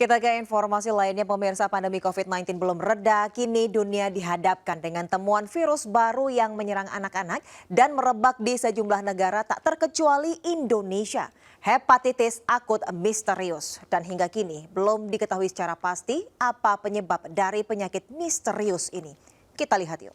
Kita ke informasi lainnya, pemirsa. Pandemi COVID-19 belum reda, kini dunia dihadapkan dengan temuan virus baru yang menyerang anak-anak dan merebak di sejumlah negara tak terkecuali Indonesia. Hepatitis akut misterius dan hingga kini belum diketahui secara pasti apa penyebab dari penyakit misterius ini. Kita lihat yuk.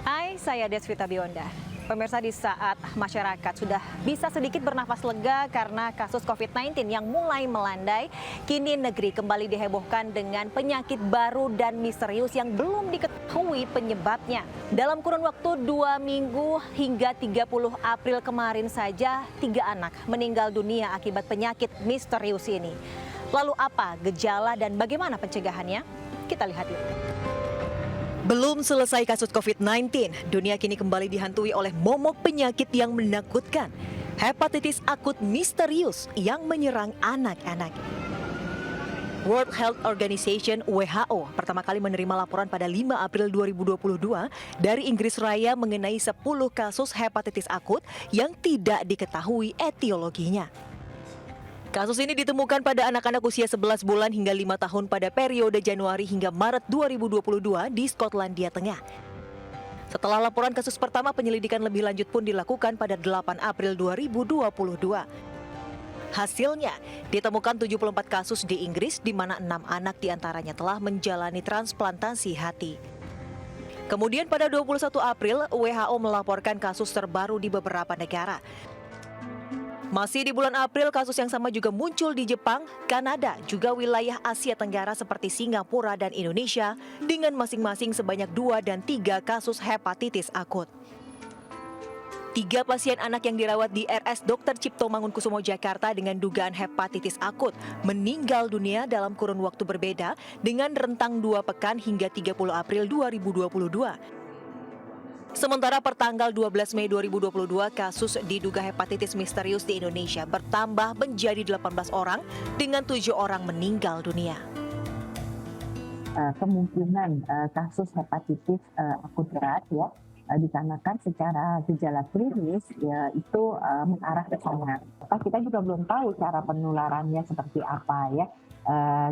Hai, saya Desvita Bionda. Pemirsa, di saat masyarakat sudah bisa sedikit bernafas lega karena kasus COVID-19 yang mulai melandai, kini negeri kembali dihebohkan dengan penyakit baru dan misterius yang belum diketahui penyebabnya. Dalam kurun waktu 2 minggu hingga 30 April kemarin saja, 3 anak meninggal dunia akibat penyakit misterius ini. Lalu apa gejala dan bagaimana pencegahannya? Kita lihat yuk. Belum selesai kasus COVID-19, dunia kini kembali dihantui oleh momok penyakit yang menakutkan. Hepatitis akut misterius yang menyerang anak-anak. World Health Organization (WHO) pertama kali menerima laporan pada 5 April 2022 dari Inggris Raya mengenai 10 kasus hepatitis akut yang tidak diketahui etiologinya. Kasus ini ditemukan pada anak-anak usia 11 bulan hingga 5 tahun pada periode Januari hingga Maret 2022 di Skotlandia Tengah. Setelah laporan kasus pertama, penyelidikan lebih lanjut pun dilakukan pada 8 April 2022. Hasilnya, ditemukan 74 kasus di Inggris di mana 6 anak diantaranya telah menjalani transplantasi hati. Kemudian pada 21 April, WHO melaporkan kasus terbaru di beberapa negara. Masih di bulan April, kasus yang sama juga muncul di Jepang, Kanada, juga wilayah Asia Tenggara seperti Singapura dan Indonesia dengan masing-masing sebanyak 2 dan 3 kasus hepatitis akut. 3 pasien anak yang dirawat di RS Dr. Cipto Mangunkusumo Jakarta dengan dugaan hepatitis akut meninggal dunia dalam kurun waktu berbeda dengan rentang 2 pekan hingga 30 April 2022. Sementara pertanggal 12 Mei 2022, kasus diduga hepatitis misterius di Indonesia bertambah menjadi 18 orang dengan 7 orang meninggal dunia. Kemungkinan kasus hepatitis akut berat ya dikarenakan secara gejala klinis ya itu mengarah ke sana. Kita juga belum tahu cara penularannya seperti apa ya.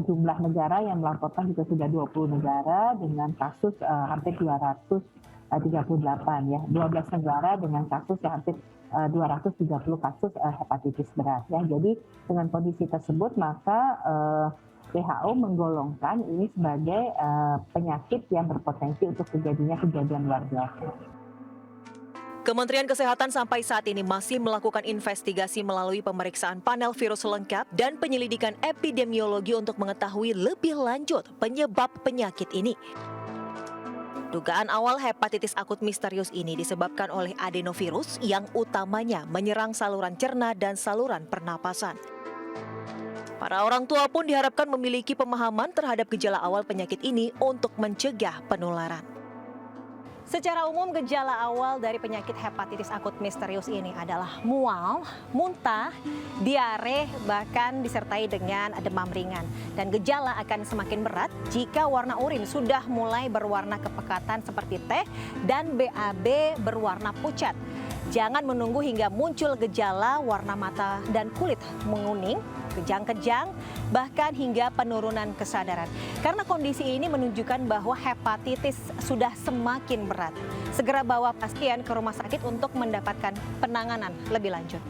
Jumlah negara yang melaporkan juga sudah 20 negara dengan kasus hampir 238 ya, 12 negara dengan kasus yang hampir 230 kasus hepatitis berat ya. Jadi dengan kondisi tersebut maka WHO menggolongkan ini sebagai penyakit yang berpotensi untuk terjadinya kejadian luar biasa. Kementerian Kesehatan sampai saat ini masih melakukan investigasi melalui pemeriksaan panel virus lengkap dan penyelidikan epidemiologi untuk mengetahui lebih lanjut penyebab penyakit ini. Dugaan awal hepatitis akut misterius ini disebabkan oleh adenovirus yang utamanya menyerang saluran cerna dan saluran pernapasan. Para orang tua pun diharapkan memiliki pemahaman terhadap gejala awal penyakit ini untuk mencegah penularan. Secara umum, gejala awal dari penyakit hepatitis akut misterius ini adalah mual, muntah, diare, bahkan disertai dengan demam ringan. Dan gejala akan semakin berat jika warna urin sudah mulai berwarna kepekatan seperti teh dan BAB berwarna pucat. Jangan menunggu hingga muncul gejala warna mata dan kulit menguning, kejang-kejang, bahkan hingga penurunan kesadaran. Karena kondisi ini menunjukkan bahwa hepatitis sudah semakin berat. Segera bawa pasien ke rumah sakit untuk mendapatkan penanganan lebih lanjut.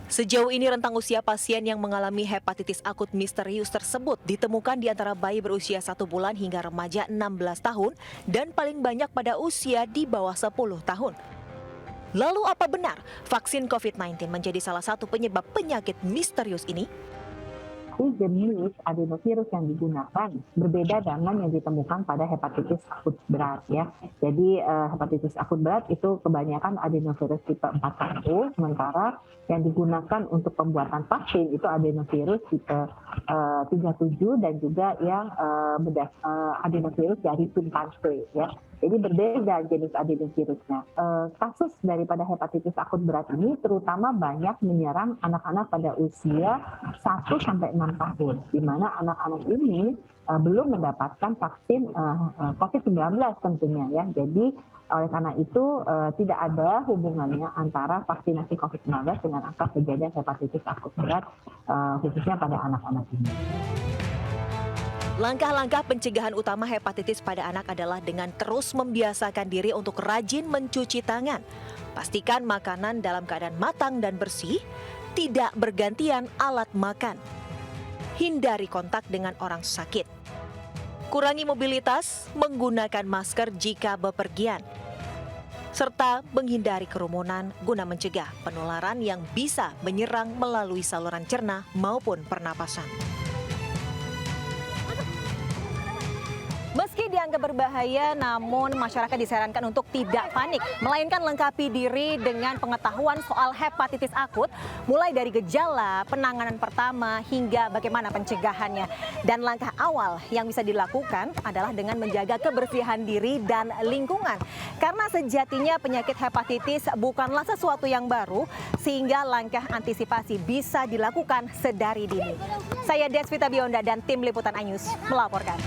Sejauh ini rentang usia pasien yang mengalami hepatitis akut misterius tersebut ditemukan di antara bayi berusia 1 bulan hingga remaja 16 tahun dan paling banyak pada usia di bawah 10 tahun. Lalu apa benar vaksin COVID-19 menjadi salah satu penyebab penyakit misterius ini? Jenis adenovirus yang digunakan berbeda dengan yang ditemukan pada hepatitis akut berat ya. Jadi hepatitis akut berat itu kebanyakan adenovirus tipe 41, sementara yang digunakan untuk pembuatan vaksin itu adenovirus tipe 37 dan juga yang adenovirus dari timpanse ya. Jadi berbeda jenis adenovirusnya. Kasus daripada hepatitis akut berat ini terutama banyak menyerang anak-anak pada usia 1-6 tahun, di mana anak-anak ini belum mendapatkan vaksin COVID-19 tentunya ya. Jadi oleh karena itu tidak ada hubungannya antara vaksinasi COVID-19 dengan angka kejadian hepatitis akut berat khususnya pada anak-anak ini. Langkah-langkah pencegahan utama hepatitis pada anak adalah dengan terus membiasakan diri untuk rajin mencuci tangan. Pastikan makanan dalam keadaan matang dan bersih, tidak bergantian alat makan. Hindari kontak dengan orang sakit. Kurangi mobilitas, menggunakan masker jika bepergian. Serta menghindari kerumunan guna mencegah penularan yang bisa menyerang melalui saluran cerna maupun pernapasan. Meski dianggap berbahaya, namun masyarakat disarankan untuk tidak panik, melainkan lengkapi diri dengan pengetahuan soal hepatitis akut, mulai dari gejala, penanganan pertama, hingga bagaimana pencegahannya. Dan langkah awal yang bisa dilakukan adalah dengan menjaga kebersihan diri dan lingkungan. Karena sejatinya penyakit hepatitis bukanlah sesuatu yang baru, sehingga langkah antisipasi bisa dilakukan sedari dini. Saya Desvita Bionda dan tim Liputan Anyus melaporkan.